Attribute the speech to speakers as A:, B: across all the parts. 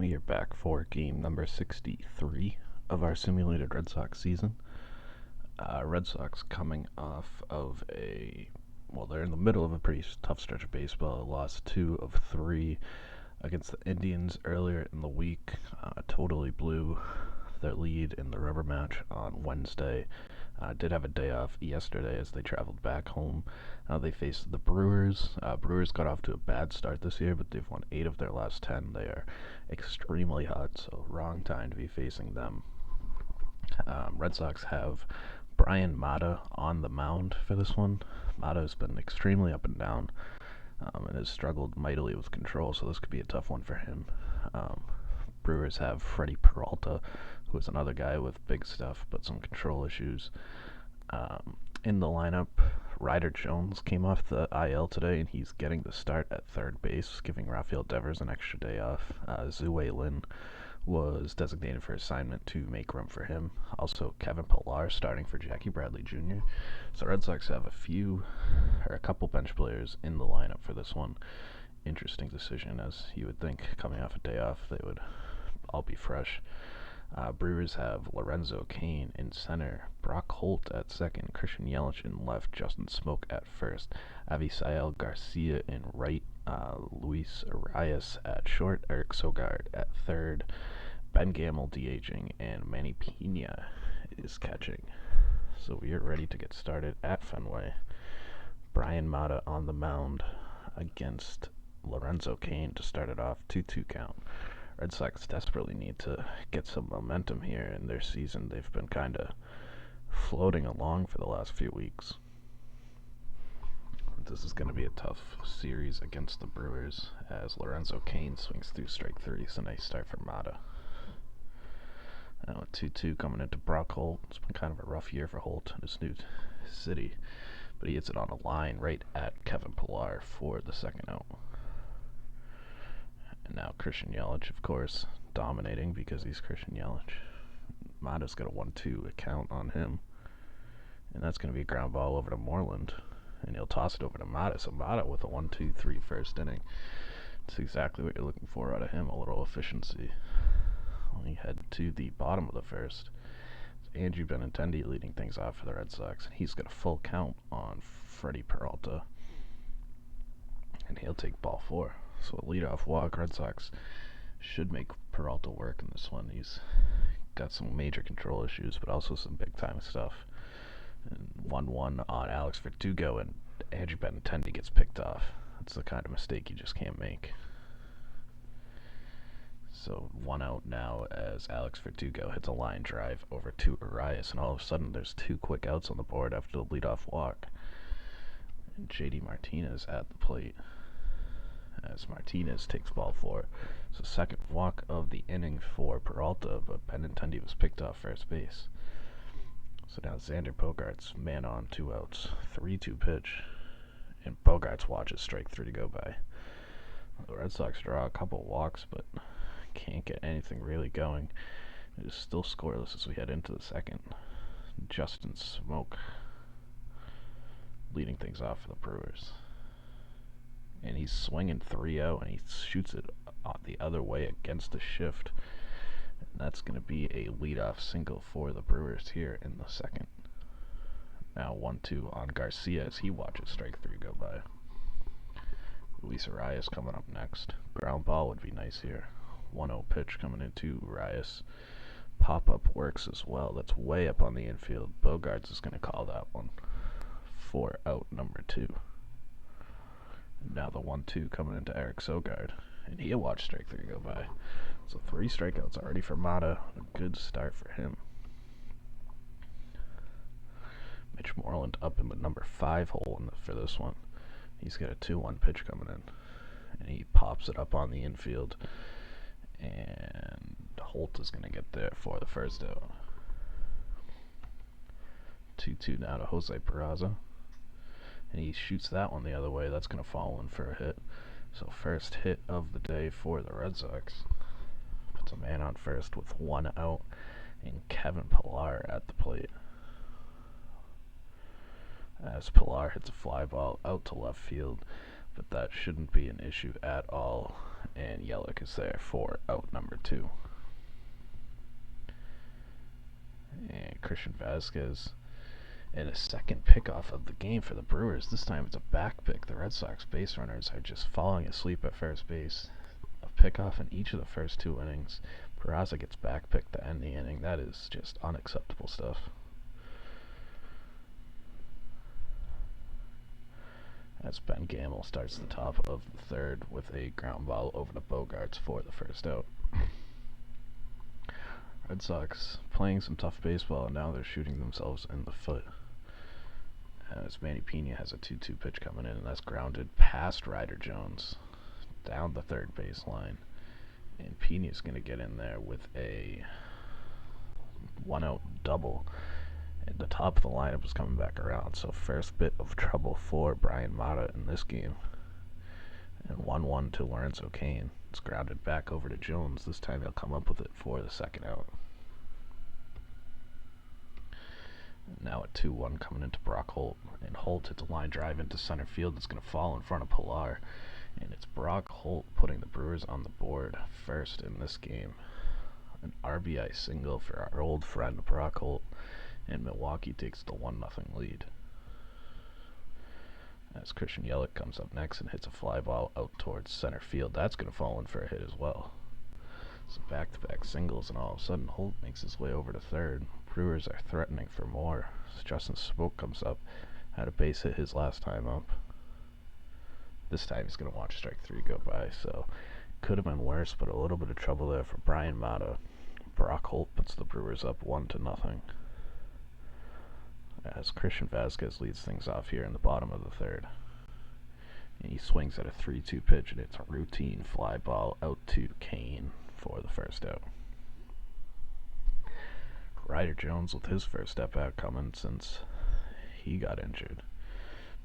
A: We are back for game number 63 of our simulated Red Sox season. Red Sox coming off of they're in the middle of a pretty tough stretch of baseball. Lost 2 of 3 against the Indians earlier in the week. Totally blew their lead in the rubber match on Wednesday. Did have a day off yesterday as they traveled back home. They faced the Brewers. Brewers got off to a bad start this year, but they've won 8 of their last 10. They are extremely hot, so wrong time to be facing them. Red Sox have Brian Mata on the mound for this one. Mata has been extremely up and down and has struggled mightily with control, so this could be a tough one for him. Brewers have Freddie Peralta, who is another guy with big stuff but some control issues. In the lineup, Ryder Jones came off the IL today, and he's getting the start at third base, giving Rafael Devers an extra day off. Zue Lin was designated for assignment to make room for him. Also, Kevin Pillar starting for Jackie Bradley Jr. So Red Sox have a couple bench players in the lineup for this one. Interesting decision, as you would think, coming off a day off, they would all be fresh. Brewers have Lorenzo Cain in center, Brock Holt at second, Christian Yelich in left, Justin Smoke at first, Avisail Garcia in right, Luis Arias at short, Eric Sogard at third, Ben Gamel DHing, and Manny Pena is catching. So we are ready to get started at Fenway. Brian Mata on the mound against Lorenzo Cain to start it off, 2-2 count. Red Sox desperately need to get some momentum here in their season. They've been kind of floating along for the last few weeks. This is going to be a tough series against the Brewers as Lorenzo Cain swings through strike 3. It's a nice start for Mata. Now a 2-2 coming into Brock Holt. It's been kind of a rough year for Holt in his new city, but he hits it on a line right at Kevin Pillar for the second out. And now Christian Yelich, of course, dominating because he's Christian Yelich. Mata's got a 1-2 account on him. And that's going to be a ground ball over to Moreland. And he'll toss it over to Mata. So Mata with a 1-2-3 first inning. That's exactly what you're looking for out of him, a little efficiency. We head to the bottom of the first. It's Andrew Benintendi leading things off for the Red Sox. And he's got a full count on Freddie Peralta. And he'll take ball 4. So a leadoff walk. Red Sox should make Peralta work in this one. He's got some major control issues, but also some big-time stuff. And 1-1 on Alex Verdugo, and Andrew Benintendi gets picked off. That's the kind of mistake you just can't make. So 1 out now as Alex Verdugo hits a line drive over to Arias, and all of a sudden there's 2 quick outs on the board after the leadoff walk. And J.D. Martinez at the plate as Martinez takes ball 4. So second walk of the inning for Peralta, but Benintendi was picked off first base. So now Xander Bogaerts man on, 2 outs, 3-2 pitch, and Bogaerts watches strike 3 to go by. The Red Sox draw a couple walks, but can't get anything really going. It is still scoreless as we head into the second. Justin Smoke leading things off for the Brewers. And he's swinging 3-0, and he shoots it the other way against the shift. And that's going to be a leadoff single for the Brewers here in the second. Now 1-2 on Garcia as he watches strike 3 go by. Luis Arias coming up next. Ground ball would be nice here. 1-0 pitch coming into Arias. Pop-up works as well. That's way up on the infield. Bogaerts is going to call that one for out number 2. Now the 1-2 coming into Eric Sogard, and he'll watch strike 3 go by. So 3 strikeouts already for Mata. A good start for him. Mitch Moreland up in the number 5 hole for this one. He's got a 2-1 pitch coming in, and he pops it up on the infield, and Holt is going to get there for the first out. 2-2 now to Jose Peraza. And he shoots that one the other way. That's going to fall in for a hit. So first hit of the day for the Red Sox. Puts a man on first with 1 out, and Kevin Pillar at the plate. As Pillar hits a fly ball out to left field, but that shouldn't be an issue at all and Yelich is there for out number 2. And Christian Vasquez in a second pickoff of the game for the Brewers. This time it's a back pick. The Red Sox base runners are just falling asleep at first base. A pickoff in each of the first 2 innings. Peraza gets back picked to end the inning. That is just unacceptable stuff. As Ben Gamel starts the top of the third with a ground ball over to Bogaerts for the first out. Red Sox playing some tough baseball, and now they're shooting themselves in the foot. As Manny Pena has a 2-2 pitch coming in, and that's grounded past Ryder Jones down the third baseline. And Pena's going to get in there with a 1-out double. And the top of the lineup is coming back around, so first bit of trouble for Brian Mata in this game. And 1-1 to Lorenzo Cain. It's grounded back over to Jones. This time he'll come up with it for the second out. Now a 2-1 coming into Brock Holt, and Holt hits a line drive into center field that's going to fall in front of Pilar, and it's Brock Holt putting the Brewers on the board first in this game. An RBI single for our old friend Brock Holt, and Milwaukee takes the 1-0 lead. As Christian Yelich comes up next and hits a fly ball out towards center field, that's going to fall in for a hit as well. Some back-to-back singles, and all of a sudden Holt makes his way over to third. Brewers are threatening for more. Justin Smoke comes up, had a base hit his last time up. This time he's going to watch strike 3 go by, so could have been worse, but a little bit of trouble there for Brian Mata. Brock Holt puts the Brewers up 1-0. As Christian Vasquez leads things off here in the bottom of the third. And he swings at a 3-2 pitch, and it's a routine fly ball out to Cain for the first out. Ryder Jones with his first step out coming since he got injured.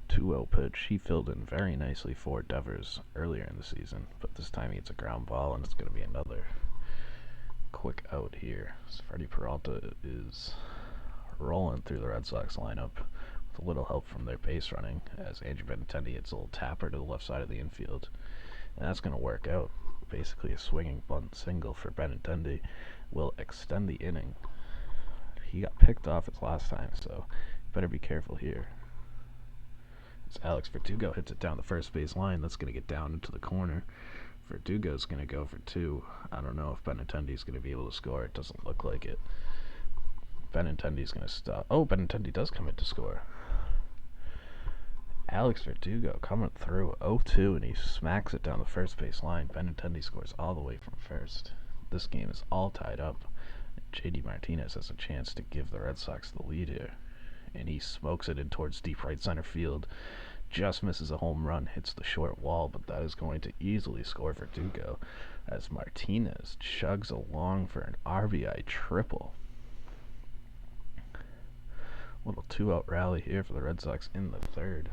A: 2-0 pitch. He filled in very nicely for Devers earlier in the season, but this time he hits a ground ball, and it's going to be another quick out here. So Freddie Peralta is rolling through the Red Sox lineup with a little help from their base running, as Andrew Benintendi hits a little tapper to the left side of the infield, and that's going to work out. Basically a swinging bunt single for Benintendi will extend the inning. He got picked off his last time, so better be careful here. As Alex Verdugo hits it down the first base line, that's going to get down into the corner. Verdugo's going to go for 2. I don't know if Benintendi's going to be able to score. It doesn't look like it. Benintendi's going to stop. Oh, Benintendi does come in to score. Alex Verdugo coming through 0-2, and he smacks it down the first base line. Benintendi scores all the way from first. This game is all tied up. J.D. Martinez has a chance to give the Red Sox the lead here, and he smokes it in towards deep right center field. Just misses a home run, hits the short wall, but that is going to easily score Verdugo as Martinez chugs along for an RBI triple. Little 2-out rally here for the Red Sox in the third.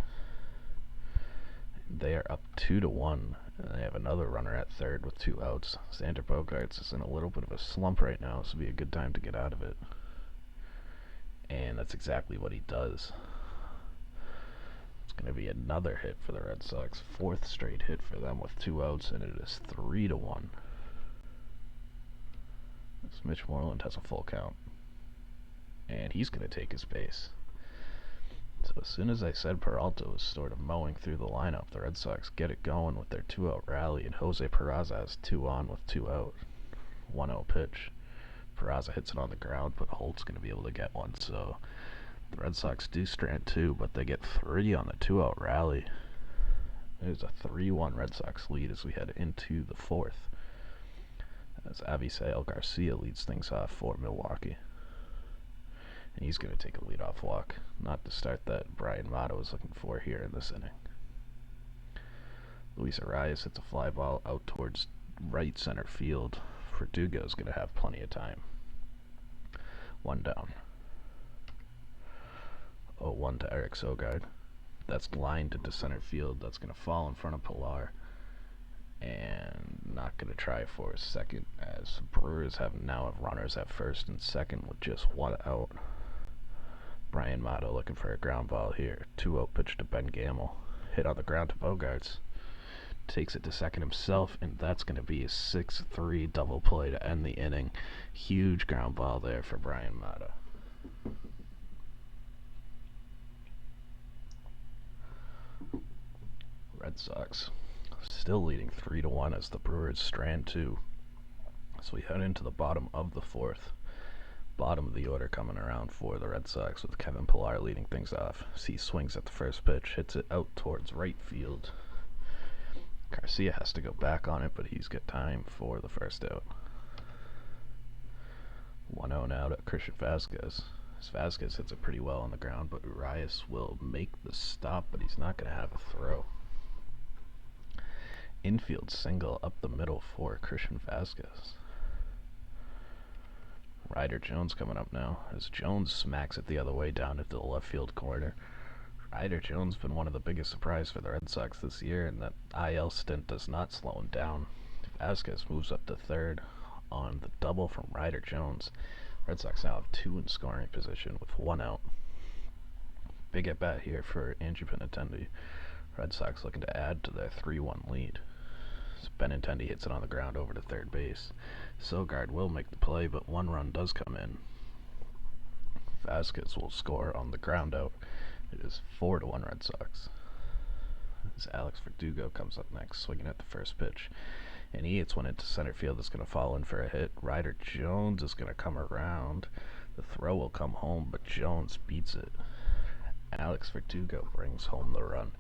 A: They are up 2-1, and they have another runner at third with 2 outs. Xander Bogaerts is in a little bit of a slump right now, so it'll be a good time to get out of it. And that's exactly what he does. It's going to be another hit for the Red Sox. 4th straight hit for them with 2 outs, and it is 3-1. As Mitch Moreland has a full count. And he's going to take his base. So as soon as I said Peralta was sort of mowing through the lineup, the Red Sox get it going with their 2-out rally, and Jose Peraza has 2 on with 2 out. 1-0 pitch. Peraza hits it on the ground, but Holt's going to be able to get one, so the Red Sox do strand 2, but they get 3 on the 2-out rally. There's a 3-1 Red Sox lead as we head into the 4th, as Avisail Garcia leads things off for Milwaukee. And he's going to take a leadoff walk, not the start that Brian Mata was looking for here in this inning. Luis Arias hits a fly ball out towards right center field. Verdugo's going to have plenty of time. 1 down. 0-1 to Eric Sogard. That's lined into center field. That's going to fall in front of Pilar. And not going to try for a second, as Brewers have runners at first and second with just 1 out. Brian Mata looking for a ground ball here. 2-0 pitch to Ben Gamel. Hit on the ground to Bogaerts. takes it to second himself, and that's going to be a 6-3 double play to end the inning. Huge ground ball there for Brian Mata. Red Sox still leading 3-1 as the Brewers strand 2. So we head into the bottom of the fourth. Bottom of the order coming around for the Red Sox with Kevin Pillar leading things off. He swings at the first pitch, hits it out towards right field. Garcia has to go back on it, but he's got time for the first out. 1-0 now to Christian Vasquez. Vasquez hits it pretty well on the ground, but Urias will make the stop, but he's not going to have a throw. Infield single up the middle for Christian Vasquez. Ryder Jones coming up now as Jones smacks it the other way down into the left field corner. Ryder Jones been one of the biggest surprises for the Red Sox this year, and that IL stint does not slow him down. Vasquez moves up to third on the double from Ryder Jones. Red Sox now have 2 in scoring position with 1 out. Big at bat here for Andrew Benintendi. Red Sox looking to add to their 3-1 lead. So Benintendi hits it on the ground over to third base. Sogard will make the play, but 1 run does come in. Vasquez will score on the ground out. It is 4-1 Red Sox. As Alex Verdugo comes up next, swinging at the first pitch. And he hits one into center field that's going to fall in for a hit. Ryder Jones is going to come around. The throw will come home, but Jones beats it. Alex Verdugo brings home the run.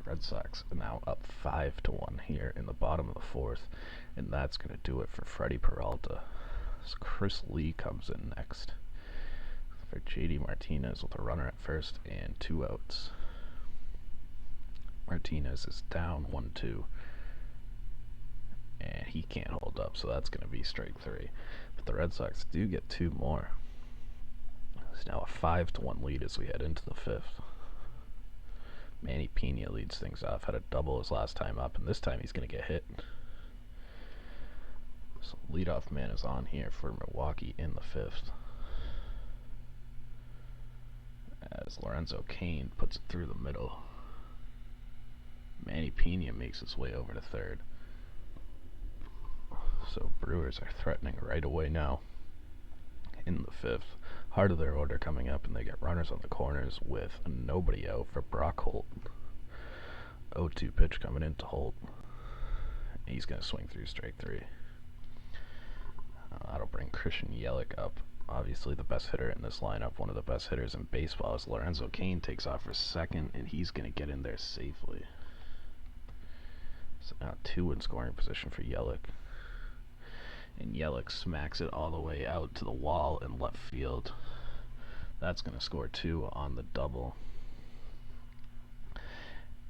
A: Red Sox are now up 5-1 here in the bottom of the fourth, and that's going to do it for Freddie Peralta. So Chris Lee comes in next for J.D. Martinez with a runner at first and 2 outs. Martinez is down 1-2, and he can't hold up, so that's going to be strike 3. But the Red Sox do get 2 more. It's now a 5-1 lead as we head into the fifth. Manny Pena leads things off, had a double his last time up, and this time he's going to get hit. So leadoff man is on here for Milwaukee in the fifth, as Lorenzo Cain puts it through the middle. Manny Pena makes his way over to third. So Brewers are threatening right away now in the fifth. Heart of their order coming up, and they get runners on the corners with nobody out for Brock Holt. 0-2 pitch coming into Holt. He's going to swing through strike 3. That'll bring Christian Yelich up. Obviously the best hitter in this lineup, one of the best hitters in baseball, as Lorenzo Cain takes off for second, and he's going to get in there safely. So now 2 in scoring position for Yelich. And Yelich smacks it all the way out to the wall in left field. That's going to score 2 on the double.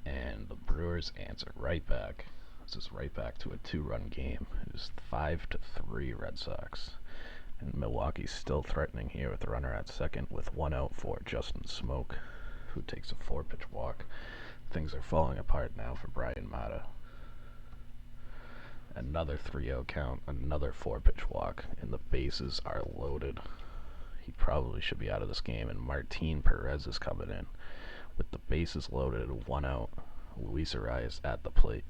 A: And the Brewers answer right back. This is right back to a 2-run game. It is 5-3 Red Sox. And Milwaukee's still threatening here with the runner at second with 1 out for Justin Smoke, who takes a 4-pitch walk. Things are falling apart now for Brian Mata. Another 3-0 count, another 4-pitch walk, and the bases are loaded. He probably should be out of this game, and Martin Perez is coming in with the bases loaded, 1 out. Luis Arias at the plate.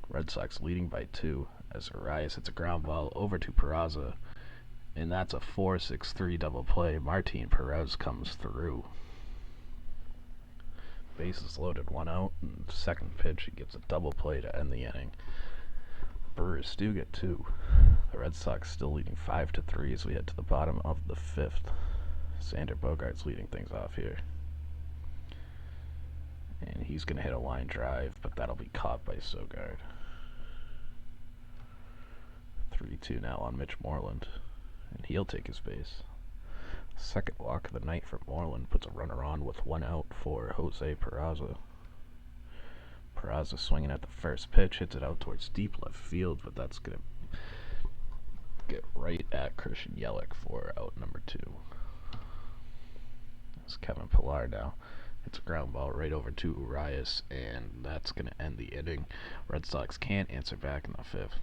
A: Red Sox leading by 2 as Arias hits a ground ball over to Peraza, and that's a 4-6-3 double play. Martin Perez comes through. Bases loaded, 1 out, and second pitch he gets a double play to end the inning. Brewers do get 2. The Red Sox still leading 5-3 as we head to the bottom of the fifth. Sander Bogart's leading things off here, and he's going to hit a line drive, but that'll be caught by Sogard. 3-2 now on Mitch Moreland, and he'll take his base. Second walk of the night for Moreland puts a runner on with 1 out for Jose Peraza. Peraza swinging at the first pitch, hits it out towards deep left field, but that's going to get right at Christian Yelich for out number 2. It's Kevin Pillar now. It's a ground ball right over to Urias, and that's going to end the inning. Red Sox can't answer back in the fifth,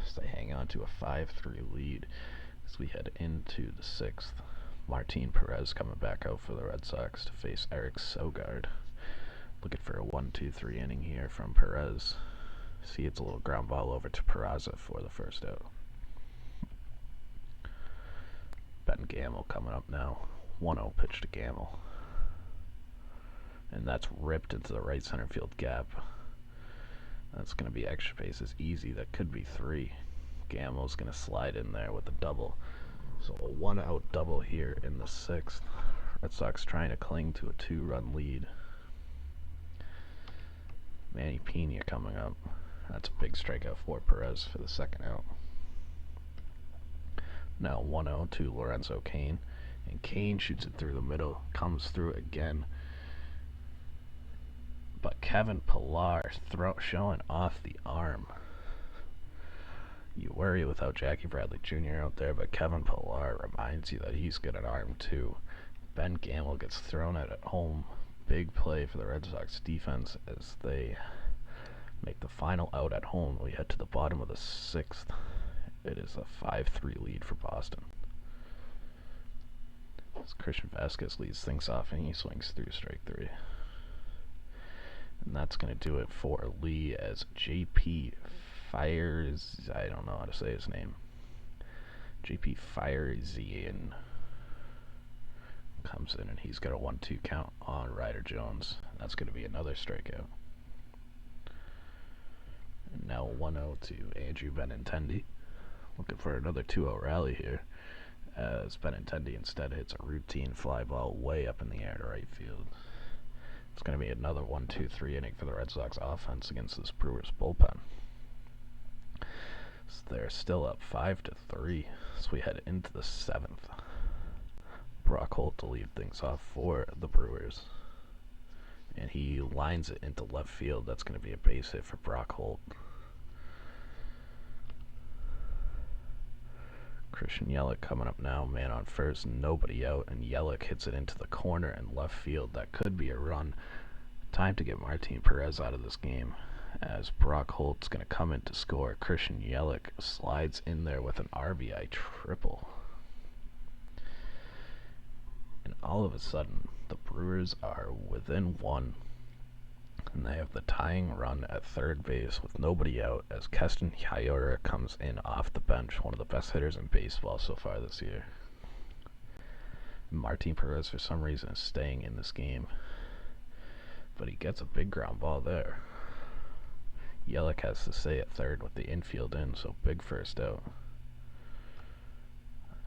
A: so they hang on to a 5-3 lead as we head into the sixth. Martin Perez coming back out for the Red Sox to face Eric Sogard. Looking for a 1-2-3 inning here from Perez. See, it's a little ground ball over to Peraza for the first out. Ben Gamble coming up now. 1-0 pitch to Gamble. And that's ripped into the right center field gap. That's going to be extra bases easy. That could be 3. Gamble's going to slide in there with a double. So a 1-out double here in the 6th. Red Sox trying to cling to a 2-run lead. Manny Pena coming up. That's a big strikeout for Perez for the second out. Now 1-0 to Lorenzo Cain. And Cain shoots it through the middle. Comes through again. But Kevin Pillar showing off the arm. You worry without Jackie Bradley Jr. out there, but Kevin Pillar reminds you that he's got an arm too. Ben Gamble gets thrown at home. Big play for the Red Sox defense as they make the final out at home. We head to the bottom of the 6th. It is a 5-3 lead for Boston. As Christian Vasquez leads things off and he swings through strike 3. And that's going to do it for Lee as JP Fires, I don't know how to say his name. JP Firesian comes in and he's got a 1-2 count on Ryder Jones. That's going to be another strikeout. And now 1-0 to Andrew Benintendi. Looking for another 2-0 rally here as Benintendi instead hits a routine fly ball way up in the air to right field. It's going to be another 1-2-3 inning for the Red Sox offense against this Brewers bullpen. So they're still up 5-3 as we head into the 7th. Brock Holt to lead things off for the Brewers. And he lines it into left field. That's going to be a base hit for Brock Holt. Christian Yelich coming up now, man on first, nobody out, and Yelich hits it into the corner and left field. That could be a run. Time to get Martin Perez out of this game as Brock Holt's going to come in to score. Christian Yelich slides in there with an RBI triple. And all of a sudden, the Brewers are within 1. And they have the tying run at third base with nobody out as Keston Hiura comes in off the bench, one of the best hitters in baseball so far this year. Martin Perez, for some reason, is staying in this game. But he gets a big ground ball there. Yelich has to stay at third with the infield in, so big first out.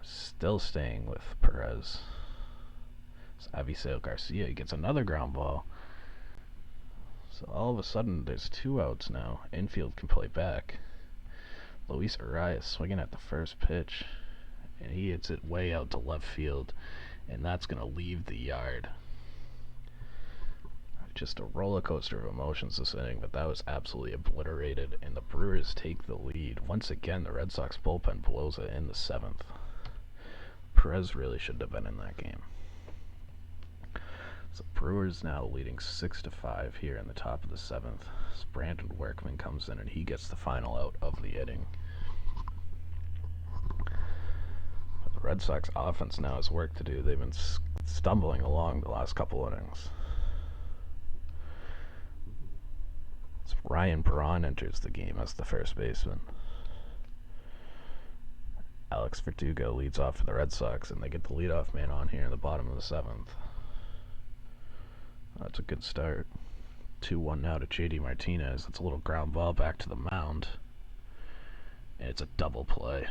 A: Still staying with Perez. So Avisail Garcia gets another ground ball. So all of a sudden, there's 2 outs now. Infield can play back. Luis Urias swinging at the first pitch, and he hits it way out to left field, and that's going to leave the yard. Just a roller coaster of emotions this inning, but that was absolutely obliterated, and the Brewers take the lead. Once again, the Red Sox bullpen blows it in the 7th. Perez really shouldn't have been in that game. So Brewers now leading 6-5 here in the top of the 7th. So Brandon Workman comes in and he gets the final out of the inning. But the Red Sox offense now has work to do. They've been stumbling along the last couple innings. So Ryan Braun enters the game as the first baseman. Alex Verdugo leads off for the Red Sox, and they get the leadoff man on here in the bottom of the 7th. That's a good start. 2-1 now to JD Martinez. That's a little ground ball back to the mound. And it's a double play.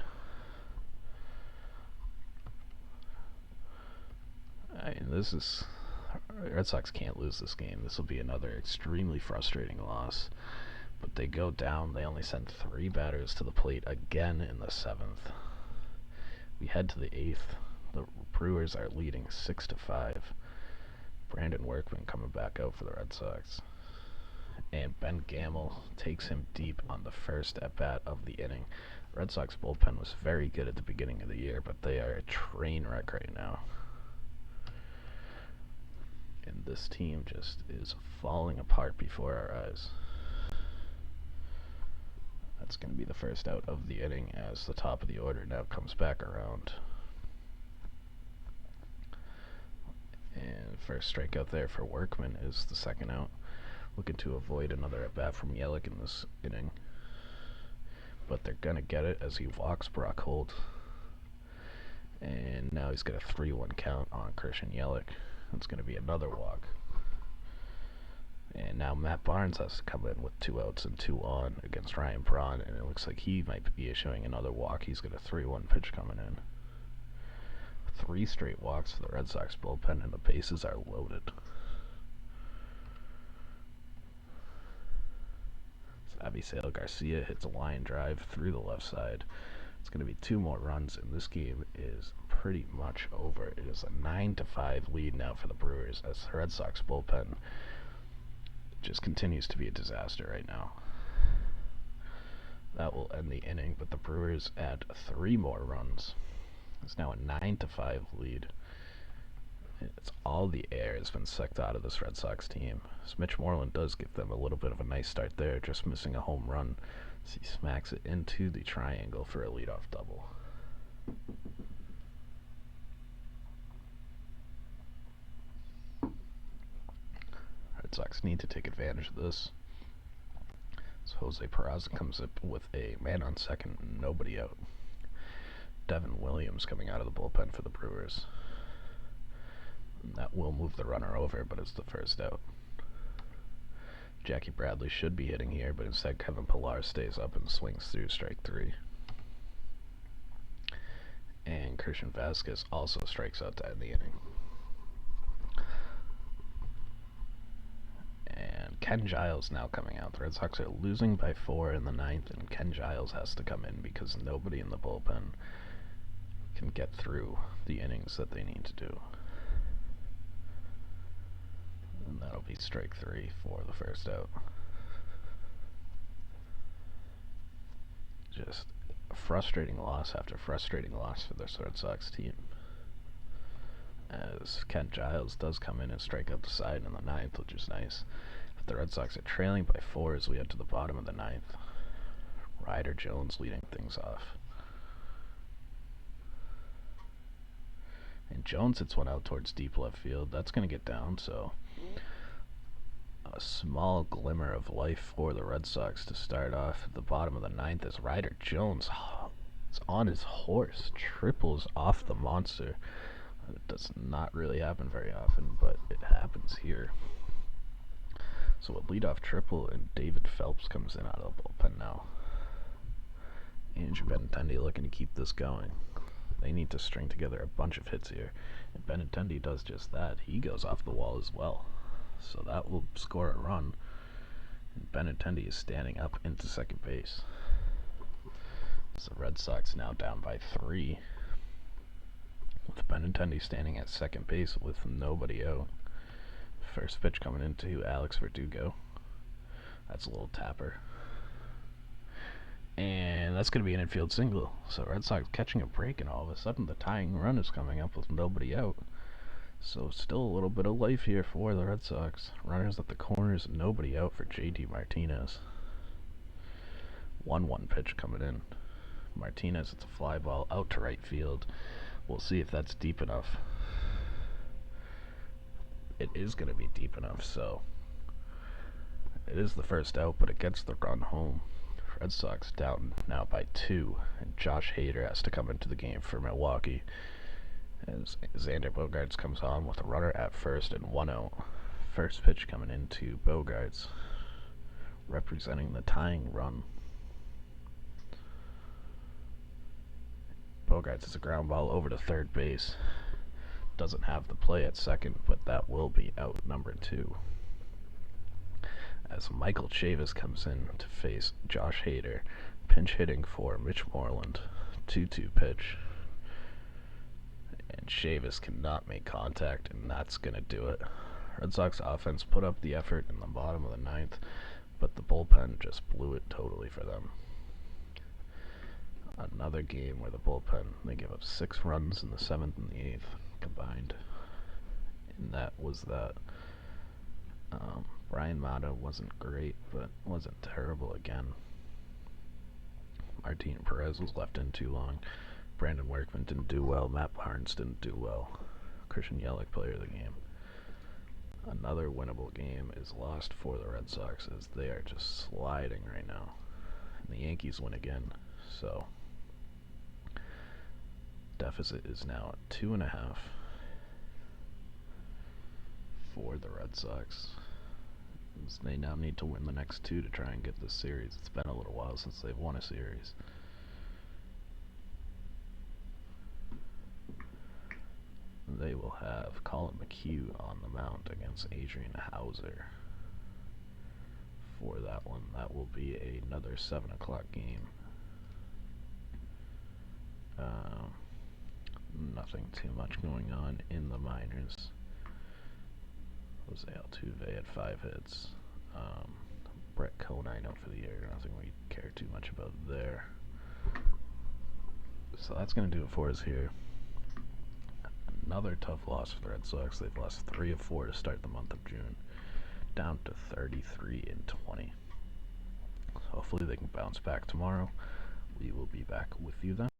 A: This is... Red Sox can't lose this game. This will be another extremely frustrating loss. But they go down. They only send 3 batters to the plate again in the 7th. We head to the 8th. The Brewers are leading 6-5. Brandon Workman coming back out for the Red Sox. And Ben Gamble takes him deep on the first at-bat of the inning. Red Sox bullpen was very good at the beginning of the year, but they are a train wreck right now. And this team just is falling apart before our eyes. That's going to be the first out of the inning as the top of the order now comes back around. And first strikeout there for Workman is the second out. looking to avoid another at-bat from Yelich in this inning. But they're going to get it as he walks Brock Holt. And now he's got a 3-1 count on Christian Yelich. It's going to be another walk. And now Matt Barnes has to come in with 2 outs and 2 on against Ryan Braun, and it looks like he might be issuing another walk. He's got a 3-1 pitch coming in. 3 straight walks for the Red Sox bullpen, and the bases are loaded. Avisail Garcia hits a line drive through the left side. It's going to be 2 more runs, and this game is pretty much over. It is a 9-5 lead now for the Brewers, as the Red Sox bullpen just continues to be a disaster right now. That will end the inning, but the Brewers add 3 more runs. It's now a 9-5 lead. It's all the air has been sucked out of this Red Sox team. So Mitch Moreland does give them a little bit of a nice start there, just missing a home run. So he smacks it into the triangle for a leadoff double. Red Sox need to take advantage of this. So Jose Peraza comes up with a man on second, nobody out. Devin Williams coming out of the bullpen for the Brewers. And that will move the runner over, but it's the first out. Jackie Bradley should be hitting here, but instead Kevin Pillar stays up and swings through strike 3. And Christian Vasquez also strikes out to end the inning. And Ken Giles now coming out. The Red Sox are losing by 4 in the 9th, and Ken Giles has to come in because nobody in the bullpen can get through the innings that they need to do. And that'll be strike 3 for the first out. Just a frustrating loss after frustrating loss for this Red Sox team, as Ken Giles does come in and strike out the side in the 9th, which is nice. But the Red Sox are trailing by 4 as we head to the bottom of the 9th. Ryder Jones leading things off. And Jones hits one out towards deep left field. That's going to get down, so a small glimmer of life for the Red Sox to start off at the bottom of the 9th as Ryder Jones is on his horse, triples off the monster. It does not really happen very often, but it happens here. So a leadoff triple, and David Phelps comes in out of the bullpen now. Andrew Benintendi looking to keep this going. They need to string together a bunch of hits here, and Benintendi does just that. He goes off the wall as well, so that will score a run. And Benintendi is standing up into second base. So the Red Sox now down by 3, with Benintendi standing at second base with nobody out. First pitch coming into Alex Verdugo. That's a little tapper. And that's going to be an infield single. So Red Sox catching a break, and all of a sudden the tying run is coming up with nobody out. So still a little bit of life here for the Red Sox. Runners at the corners, nobody out for J.D. Martinez. 1-1 pitch coming in. Martinez, it's a fly ball out to right field. We'll see if that's deep enough. It is going to be deep enough, so it is the first out, but it gets the run home. Red Sox down now by 2, and Josh Hader has to come into the game for Milwaukee as Xander Bogaerts comes on with a runner at first and 1 out. First pitch coming into Bogaerts, representing the tying run. Bogaerts is a ground ball over to third base. Doesn't have the play at second, but that will be out number 2. As Michael Chavis comes in to face Josh Hader, pinch hitting for Mitch Moreland. 2-2 pitch. And Chavis cannot make contact, and that's going to do it. Red Sox offense put up the effort in the bottom of the 9th, but the bullpen just blew it totally for them. Another game where the bullpen, they give up 6 runs in the 7th and the 8th combined. And that was that. Brian Mata wasn't great, but wasn't terrible again. Martin Perez was left in too long. Brandon Workman didn't do well. Matt Barnes didn't do well. Christian Yelich, player of the game. Another winnable game is lost for the Red Sox as they are just sliding right now. And the Yankees win again, so deficit is now at 2.5 for the Red Sox. They now need to win the next two to try and get this series. It's been a little while since they've won a series. They will have Colin McHugh on the mound against Adrian Hauser for that one. That will be another 7 o'clock game. Nothing too much going on in the minors. Jose Altuve had 5 hits. Brett Conine out for the year. Nothing we care too much about there. So that's going to do it for us here. Another tough loss for the Red Sox. They've lost 3 of 4 to start the month of June, down to 33-20. Hopefully they can bounce back tomorrow. We will be back with you then.